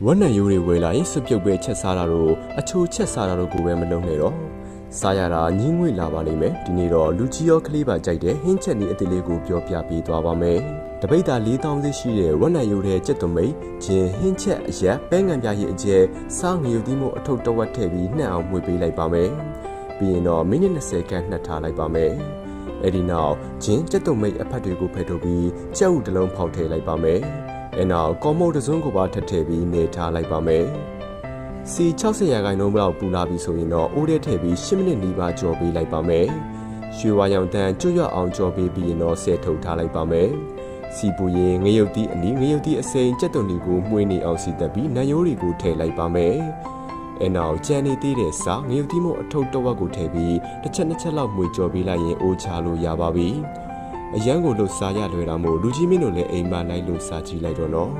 ဝက်နံရိုးတွေဝယ်လာရင်စွပ်ပြုတ်ပဲချက်စားတာတို့အချိုချက်စားတာတို့ကိုပဲမလုပ်နဲ့တော့စားရတာညင်းငွေလာပါလိမ့်မယ်ဒီနေ့တော့လူကြီးရောကလေးပါကြိုက်တဲ့ဟင်းချက်နီးအသေးလေးကိုပြောပြပေးသွားပါမယ်တပိတ်တာ4000စီရှိတဲ့ဝက်နံရိုးတဲ့ကြက်သွမိတ်ဂျင်းဟင်းချက်အရက်ပဲငံပြားရည်အကျဲစားငရုတ်သီးမို့အထုပ်တဝက်ထည့်ပြီးနှံ့အောင်မှွေပေးလိုက်ပါမယ်ပြီးရင်တော့မိနစ်20ခန့်နှက်ထားလိုက်ပါမယ်အဲ့ဒီနောက်ဂျင်းကြက်သွမိတ်အဖက်တွေကိုဖယ်ထုတ်ပြီးကြက်ဥတစ်လုံးဖောက်ထည့်လိုက်ပါမယ်အဲ့နောက်ကော်မုတ်တစ်စုံကိုပါထပ်ထည့်ပြီးနေထားလိုက်ပါမယ်စီ60ရာခိုင်နှုန်းလောက်ပူလာပြီဆိုရင်တော့အိုးထဲထည့်ပြီး10မိနစ်နီးပါးကြော်ပေးလိုက်ပါမယ်ရွှေဝါရောင်တန်းကျွတ်ရွတ်အောင်ကြော်ပေးပြီးရင်တော့ဆဲထုတ်ထားလိုက်ပါမယ်စီပူရင်ငရုတ်သီးအနီးငရုတ်သီးအစိမ်းကြက်သွန်တွေကိုမှွေးနေအောင်စီတက်ပြီးနံရိုးတွေကိုထည့်လိုက်ပါမယ်အဲ့နောက်ကြံနေသေးတဲ့စားငရုတ်သီးမို့အထုပ်တစ်ဝက်ကိုထည့်ပြီးတစ်ချက်နှစ်ချက်လောက်မှွေကြော်ပေးလိုက်ရင်အိုးချလို့ရပါပြီအရန်ကိုလှုပ်စားရလွယ်တာမို့လူကြီးမင်းတို့လည်းအိမ်မလိုက်လို့စားကြည့်လိုက်တော့နော်